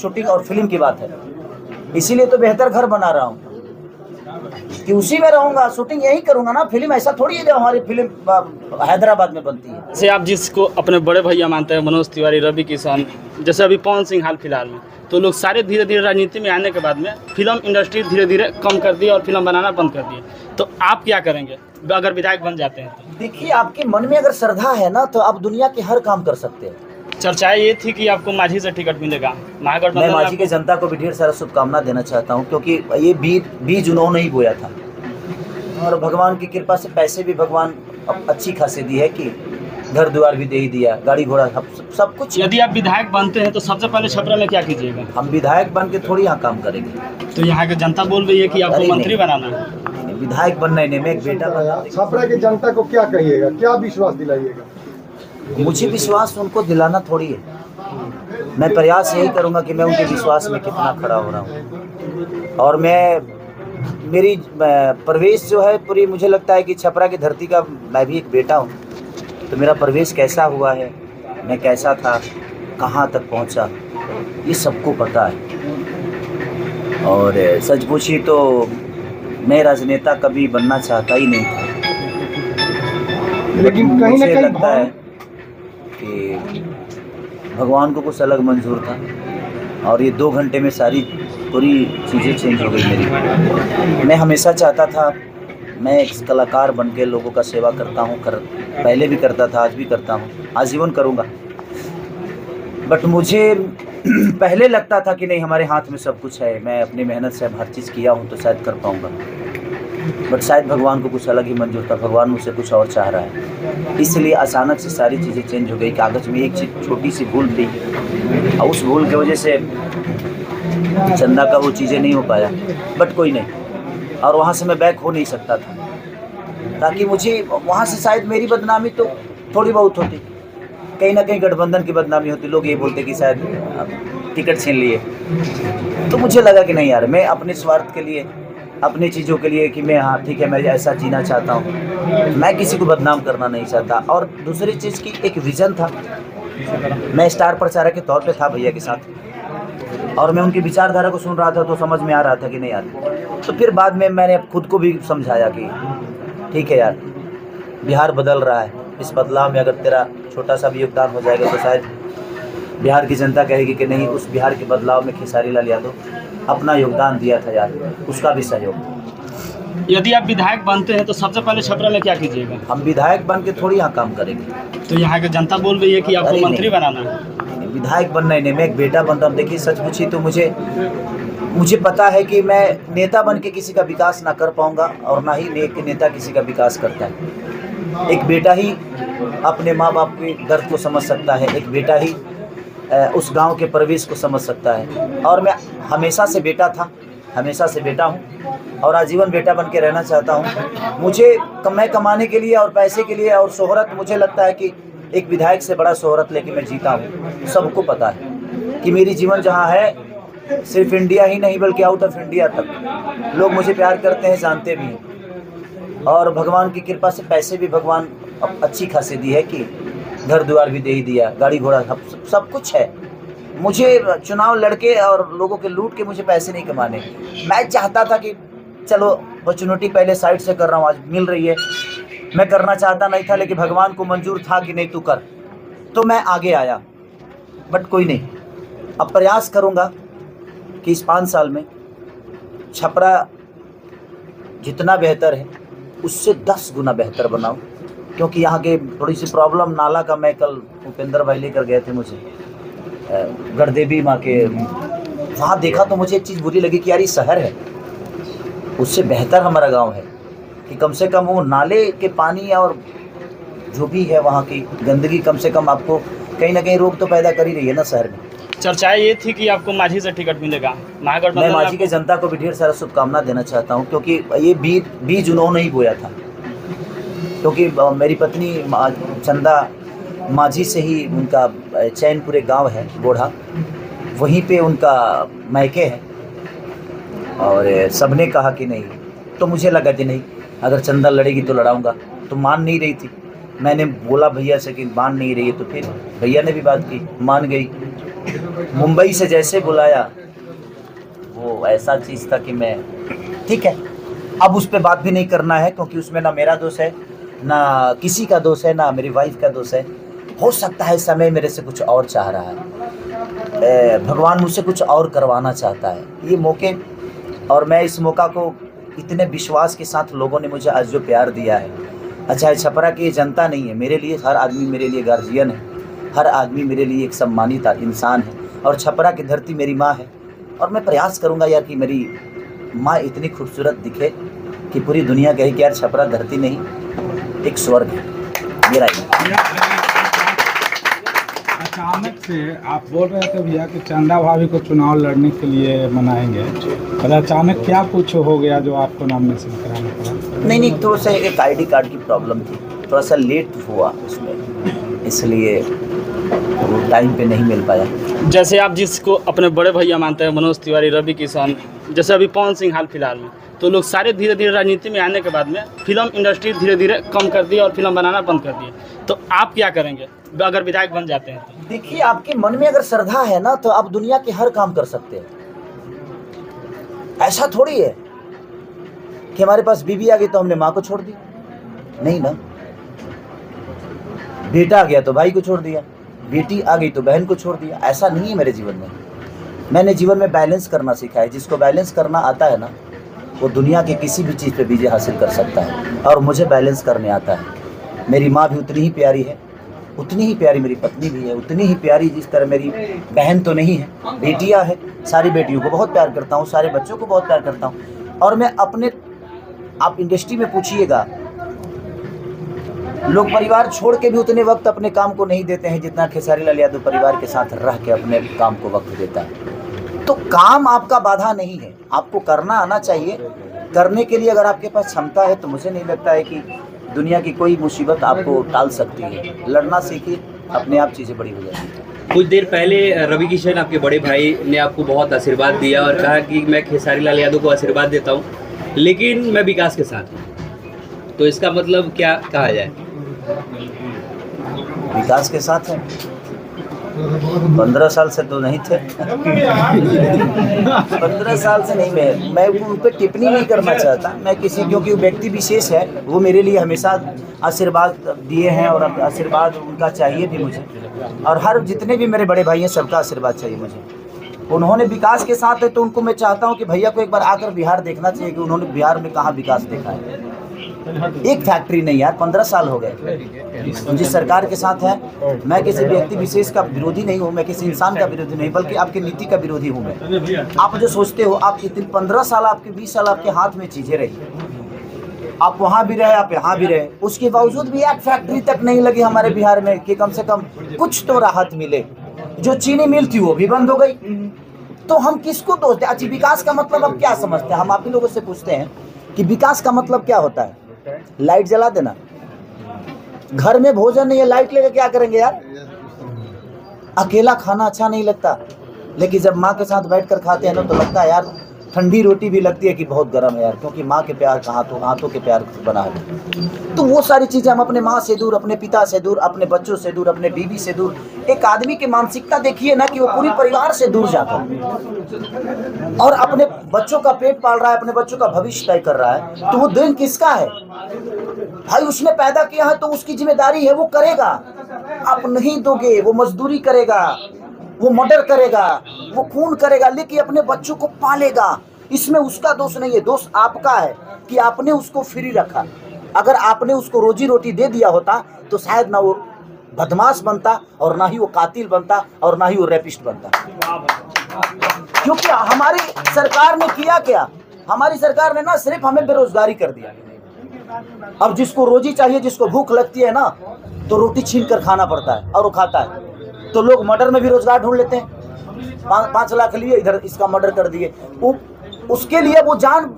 Shooting और film की बात है, इसीलिए तो बेहतर घर बना रहा हूँ कि उसी में रहूंगा, शूटिंग यही करूंगा ना। फिल्म ऐसा थोड़ी है जो हमारी फिल्म हैदराबाद में बनती है। जैसे आप जिसको अपने बड़े भैया मानते हैं, मनोज तिवारी, रवि किशन, जैसे अभी पवन सिंह हाल फिलहाल में, तो लोग सारे धीरे धीरे राजनीति में आने के बाद में फिल्म इंडस्ट्री धीरे धीरे कम कर दी और फिल्म बनाना बंद कर दिए। तो आप क्या करेंगे अगर विधायक बन जाते हैं तो? देखिए, आपके मन में अगर श्रद्धा है ना, तो आप दुनिया के हर काम कर सकते हैं। चर्चाएं ये थी कि आपको मांझी से टिकट मिलेगा, मैं महागठबंधन मांझी की जनता को भी ढेर सारा शुभकामना देना चाहता हूँ, क्योंकि ये बीज उन्होंने ही बोया था और भगवान की कृपा से पैसे भी भगवान अच्छी खासी दी है कि घर द्वार भी दे ही दिया, गाड़ी घोड़ा सब कुछ। यदि आप विधायक बनते हैं तो सबसे पहले छपरा में क्या कीजिएगा? हम विधायक बन के थोड़ी यहाँ काम करेंगे। तो यहाँ की जनता बोल रही है कि आपको मंत्री बनाना है। विधायक बनना ही नहीं, मैं एक बेटा बना। छपरा की जनता को क्या कहिएगा, क्या विश्वास दिलाइएगा? मुझे विश्वास उनको दिलाना थोड़ी है, मैं प्रयास यही करूँगा कि मैं उनके विश्वास में कितना खड़ा हो रहा हूँ। और मेरी प्रवेश जो है पूरी, मुझे लगता है कि छपरा की धरती का मैं भी एक बेटा हूँ, तो मेरा प्रवेश कैसा हुआ है, मैं कैसा था, कहाँ तक पहुँचा, ये सबको पता है। और सच पूछी तो मैं राजनेता कभी बनना चाहता ही नहीं था, लेकिन कहीं ना मुझे कहीं लगता है कि भगवान को कुछ अलग मंजूर था और ये 2 घंटे में सारी पूरी चीज़ें चेंज हो गई मेरी। मैं हमेशा चाहता था मैं एक कलाकार बन के लोगों का सेवा करता हूँ, पहले भी करता था, आज भी करता हूँ, आजीवन करूँगा। बट मुझे पहले लगता था कि नहीं, हमारे हाथ में सब कुछ है, मैं अपनी मेहनत से अब हर चीज़ किया हूँ तो शायद कर पाऊँगा। बट शायद भगवान को कुछ अलग ही मंजूर था, भगवान मुझसे कुछ और चाह रहा है, इसलिए अचानक से सारी चीज़ें चेंज हो गई। कागज़ में एक चीज़ छोटी सी भूल थी और उस भूल की वजह से चंदा का वो चीज़ें नहीं हो पाया, बट कोई नहीं। और वहाँ से मैं बैक हो नहीं सकता था, ताकि मुझे वहाँ से शायद मेरी बदनामी तो थोड़ी बहुत होती, कहीं ना कहीं गठबंधन की बदनामी होती, लोग ये बोलते कि शायद टिकट छीन लिए। तो मुझे लगा कि नहीं यार, मैं अपने स्वार्थ के लिए, अपनी चीज़ों के लिए कि मैं हाँ ठीक है, मैं ऐसा जीना चाहता हूँ, मैं किसी को बदनाम करना नहीं चाहता। और दूसरी चीज़ की एक विज़न था, मैं स्टार प्रचारक के तौर पे था भैया के साथ और मैं उनकी विचारधारा को सुन रहा था तो समझ में आ रहा था कि नहीं यार। तो फिर बाद में मैंने खुद को भी समझाया कि ठीक है यार, बिहार बदल रहा है, इस बदलाव में अगर तेरा छोटा सा भी योगदान हो जाएगा तो शायद बिहार की जनता कहेगी कि नहीं, उस बिहार के बदलाव में खेसारी लाल यादव अपना योगदान दिया था यार, उसका भी सहयोग। यदि आप विधायक बनते हैं तो सबसे पहले छपरा में क्या कीजिएगा? हम विधायक बन के थोड़ी यहाँ काम करेंगे। तो यहाँ की जनता बोल रही है कि आपको अरे मंत्री नहीं, बनाना है। विधायक बनना ही नहीं, मैं एक बेटा बन रहा हूँ। देखिए, सच पूछी तो मुझे पता है कि मैं नेता बन के किसी का विकास ना कर पाऊँगा और ना ही नेता किसी का विकास करता है। एक बेटा ही अपने माँ बाप के दर्द को समझ सकता है, एक बेटा ही उस गांव के परिवेश को समझ सकता है। और मैं हमेशा से बेटा था, हमेशा से बेटा हूं और आजीवन बेटा बन के रहना चाहता हूं। मुझे मैं कमाने के लिए और पैसे के लिए और शोहरत, मुझे लगता है कि एक विधायक से बड़ा शोहरत लेके मैं जीता हूं। सबको पता है कि मेरी जीवन जहां है, सिर्फ इंडिया ही नहीं बल्कि आउट ऑफ इंडिया तक लोग मुझे प्यार करते हैं, जानते भी हैं। और भगवान की कृपा से पैसे भी भगवान अच्छी खासी दी है कि घर द्वार भी दे ही दिया, गाड़ी घोड़ा सब कुछ है। मुझे चुनाव लड़के और लोगों के लूट के मुझे पैसे नहीं कमाने। मैं चाहता था कि चलो अपॉर्चुनिटी पहले साइड से कर रहा हूँ, आज मिल रही है। मैं करना चाहता नहीं था, लेकिन भगवान को मंजूर था कि नहीं तू कर, तो मैं आगे आया। बट कोई नहीं, अब प्रयास करूँगा कि इस 5 साल में छपरा जितना बेहतर है उससे 10 गुना बेहतर बनाऊँ। क्योंकि यहाँ के थोड़ी सी प्रॉब्लम, नाला का, मैं कल उपेंद्र भाई लेकर गए थे मुझे गढ़देवी माँ के, वहाँ देखा तो मुझे एक चीज़ बुरी लगी कि यार ये शहर है, उससे बेहतर हमारा गांव है कि कम से कम वो नाले के पानी और जो भी है वहाँ की गंदगी कम से कम आपको कहीं ना कहीं रोग तो पैदा कर ही रही है ना शहर में। चर्चाएं ये थी कि आपको मांझी से टिकट मिलेगा, महागठबंधन। मैं मांझी की जनता को भी ढेर सारा शुभकामना देना चाहता हूँ, क्योंकि ये बीज उन्होंने ही बोया था। क्योंकि मेरी पत्नी चंदा मांझी से ही, उनका चैनपुरे गांव है गोढ़ा, वहीं पे उनका मायके है। और सबने कहा कि नहीं, तो मुझे लगा कि नहीं, अगर चंदा लड़ेगी तो लड़ाऊंगा। तो मान नहीं रही थी, मैंने बोला भैया से कि मान नहीं रही है, तो फिर भैया ने भी बात की, मान गई। मुंबई से जैसे बुलाया वो ऐसा चीज़ था कि मैं ठीक है, अब उस पर बात भी नहीं करना है, क्योंकि उसमें ना मेरा दोष है, ना किसी का दोष है, ना मेरी वाइफ का दोष है। हो सकता है समय मेरे से कुछ और चाह रहा है, भगवान मुझसे कुछ और करवाना चाहता है ये मौके, और मैं इस मौका को इतने विश्वास के साथ लोगों ने मुझे आज जो प्यार दिया है। अच्छा, छपरा की ये जनता नहीं है, मेरे लिए हर आदमी मेरे लिए गार्जियन है, हर आदमी मेरे लिए एक सम्मानित इंसान है, और छपरा की धरती मेरी माँ है। और मैं प्रयास करूँगा यार कि मेरी माँ इतनी खूबसूरत दिखे कि पूरी दुनिया कहे कि यार छपरा धरती नहीं एक स्वर्ग है मेरा ही। अचानक से आप बोल रहे थे भैया कि चंदा भाभी को चुनाव लड़ने के लिए मनाएंगे, और अचानक क्या कुछ हो गया जो आपको नॉमिनेशन कराना पड़ा? नहीं, थोड़ा सा एक आईडी कार्ड की प्रॉब्लम थी, थोड़ा सा लेट हुआ उसमें, इसलिए वो टाइम पे नहीं मिल पाया। जैसे आप जिसको अपने बड़े भैया मानते हैं, मनोज तिवारी, रवि किशन, जैसे अभी पवन सिंह हाल फिलहाल में, तो लोग सारे धीरे धीरे राजनीति में आने के बाद में फिल्म इंडस्ट्री धीरे धीरे कम कर दी और फिल्म बनाना बंद कर दिए। तो आप क्या करेंगे अगर विधायक बन जाते हैं तो? देखिए, आपके मन में अगर श्रद्धा है ना, तो आप दुनिया के हर काम कर सकते हैं। ऐसा थोड़ी है कि हमारे पास बीवी आ गई तो हमने माँ को छोड़ दी, नहीं ना। बेटा आ गया तो भाई को छोड़ दिया, बेटी आ गई तो बहन को छोड़ दिया, ऐसा नहीं है मेरे जीवन में। मैंने जीवन में बैलेंस करना सीखा है। जिसको बैलेंस करना आता है ना, वो दुनिया के किसी भी चीज़ पे विजय हासिल कर सकता है, और मुझे बैलेंस करने आता है। मेरी माँ भी उतनी ही प्यारी है, उतनी ही प्यारी मेरी पत्नी भी है, उतनी ही प्यारी जिस तरह मेरी बहन तो नहीं है, बेटियाँ हैं। सारी बेटियों को बहुत प्यार करता हूँ, सारे बच्चों को बहुत प्यार करता हूँ। और मैं अपने, आप इंडस्ट्री में पूछिएगा, लोग परिवार छोड़ के भी उतने वक्त अपने काम को नहीं देते हैं जितना खेसारी लाल यादव परिवार के साथ रह के अपने काम को वक्त देता है। तो काम आपका बाधा नहीं है, आपको करना आना चाहिए। करने के लिए अगर आपके पास क्षमता है तो मुझे नहीं लगता है कि दुनिया की कोई मुसीबत आपको टाल सकती है। लड़ना सीखिए, अपने आप चीज़ें बड़ी हो जाएंगी। कुछ देर पहले रवि किशन आपके बड़े भाई ने आपको बहुत आशीर्वाद दिया और कहा कि मैं खेसारी लाल यादव को आशीर्वाद देता हूँ, लेकिन मैं विकास के साथ हूँ। तो इसका मतलब क्या कहा जाए? विकास के साथ है, 15 साल से तो नहीं थे। 15 साल से नहीं, मैं उन पर टिप्पणी नहीं करना चाहता। मैं किसी, क्योंकि वो व्यक्ति विशेष है, वो मेरे लिए हमेशा आशीर्वाद दिए हैं और आशीर्वाद उनका चाहिए भी मुझे, और हर जितने भी मेरे बड़े भाई हैं सबका आशीर्वाद चाहिए मुझे। उन्होंने विकास के साथ है तो उनको मैं चाहता हूँ कि भैया को एक बार आकर बिहार देखना चाहिए कि उन्होंने बिहार में कहाँ विकास देखा है। एक फैक्ट्री नहीं यार, 15 साल हो गए जिस सरकार के साथ है। मैं किसी व्यक्ति विशेष का विरोधी नहीं हूँ, मैं किसी इंसान का विरोधी नहीं, बल्कि आपकी नीति का विरोधी हूँ मैं। आप जो सोचते हो, आप इतने 15 साल, आपके 20 साल आपके हाथ में चीजें रही, आप वहाँ भी रहे, आप यहाँ भी रहे, उसके बावजूद भी एक फैक्ट्री तक नहीं लगी हमारे बिहार में कि कम से कम कुछ तो राहत मिले। जो चीनी मिल थी वो भी बंद हो गई, तो हम किसको दोष दें? अच्छा, विकास का मतलब अब क्या समझते हैं? हम आप ही लोगों से पूछते हैं कि विकास का मतलब क्या होता है? लाइट जला देना? घर में भोजन नहीं है, लाइट लेकर क्या करेंगे यार? अकेला खाना अच्छा नहीं लगता, लेकिन जब माँ के साथ बैठकर खाते हैं ना तो लगता है यार, ठंडी रोटी भी लगती है कि बहुत गर्म है यार, क्योंकि माँ के प्यार का हाथों के प्यार बना है। तो वो सारी चीज़ें हम अपने माँ से दूर, अपने पिता से दूर, अपने बच्चों से दूर, अपने बीवी से दूर, एक आदमी की मानसिकता देखिए ना कि वो पूरी परिवार से दूर जाकर और अपने बच्चों का पेट पाल रहा है, अपने बच्चों का भविष्य तय कर रहा है, तो वो दिन किसका है भाई? उसने पैदा किया है तो उसकी जिम्मेदारी है, वो करेगा। आप नहीं दोगे, वो मजदूरी करेगा, वो मर्डर करेगा, वो खून करेगा, लेकिन अपने बच्चों को पालेगा। इसमें उसका दोष नहीं है, दोष आपका है कि आपने उसको फ्री रखा। अगर आपने उसको रोजी रोटी दे दिया होता तो शायद ना वो बदमाश बनता, और ना ही वो कातिल बनता, और ना ही वो रेपिस्ट बनता। क्योंकि हमारी सरकार ने किया क्या? हमारी सरकार ने ना सिर्फ हमें बेरोजगारी कर दिया। अब जिसको रोजी चाहिए, जिसको भूख लगती है ना, तो रोटी छीन कर खाना पड़ता है और वो खाता है। तो लोग मर्डर में भी रोजगार ढूंढ लेते हैं। 5 लाख लिए, इधर इसका मर्डर कर दिए। उसके लिए वो जान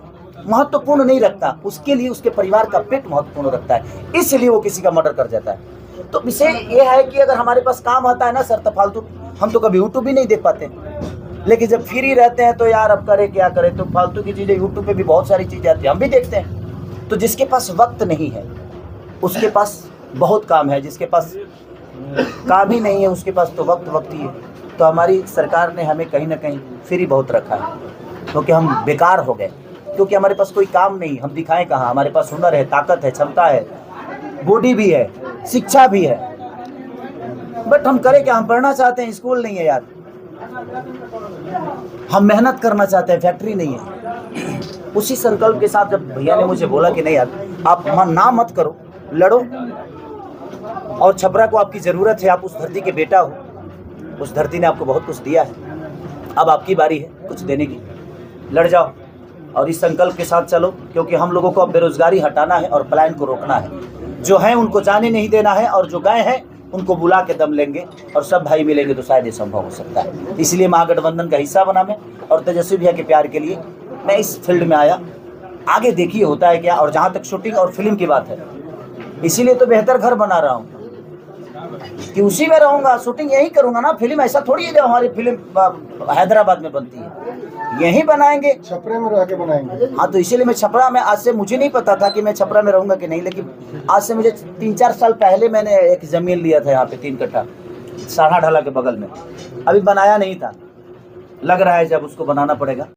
महत्वपूर्ण नहीं रखता, उसके लिए उसके परिवार का पेट महत्वपूर्ण रखता है, इसलिए वो किसी का मर्डर कर जाता है। तो विषय ये है कि अगर हमारे पास काम आता है ना सर, तो फालतू हम तो कभी यूट्यूब भी नहीं देख पाते, लेकिन जब फ्री रहते हैं तो यार अब करे क्या करे, तो फालतू की चीज़ें यूट्यूब पे भी बहुत सारी चीज़ें आती है, हम भी देखते हैं। तो जिसके पास वक्त नहीं है उसके पास बहुत काम है, जिसके पास काम ही नहीं है उसके पास तो वक्त ही है। तो तो हमारी सरकार ने हमें कहीं ना कहीं फ्री बहुत रखा है, क्योंकि हम बेकार हो गए, क्योंकि हमारे पास कोई काम नहीं, हम दिखाएं कहाँ। हमारे पास हुनर है, ताकत है, क्षमता है, बॉडी भी है, शिक्षा भी है, बट हम करें क्या? हम पढ़ना चाहते हैं, स्कूल नहीं है यार। हम मेहनत करना चाहते हैं, फैक्ट्री नहीं है। उसी संकल्प के साथ जब भैया ने मुझे बोला कि नहीं यार, आप ना मत करो, लड़ो, और छपरा को आपकी ज़रूरत है, आप उस धरती के बेटा हो, उस धरती ने आपको बहुत कुछ दिया है, अब आपकी बारी है कुछ देने की, लड़ जाओ और इस संकल्प के साथ चलो, क्योंकि हम लोगों को अब बेरोजगारी हटाना है और पलायन को रोकना है। जो हैं उनको जाने नहीं देना है, और जो गए हैं उनको बुला के दम लेंगे, और सब भाई मिलेंगे तो शायद ये संभव हो सकता है। इसलिए महागठबंधन का हिस्सा बना मैं, और तेजस्वी भैया के प्यार के लिए मैं इस फील्ड में आया। आगे देखिए होता है क्या। और जहाँ तक शूटिंग और फिल्म की बात है, इसीलिए तो बेहतर घर बना रहा हूँ कि उसी में रहूँगा, शूटिंग यही करूँगा ना। फिल्म ऐसा थोड़ी है जो हमारी फिल्म हैदराबाद में बनती है, यहीं बनाएंगे, छपरे में रह के बनाएंगे। हाँ, तो इसीलिए मैं छपरा में, आज से मुझे नहीं पता था कि मैं छपरा में रहूँगा कि नहीं, लेकिन आज से मुझे 3-4 साल पहले मैंने एक ज़मीन लिया था यहाँ पे 3 कट्ठा साढ़ा ढाला के बगल में, अभी बनाया नहीं था, लग रहा है जब उसको बनाना पड़ेगा।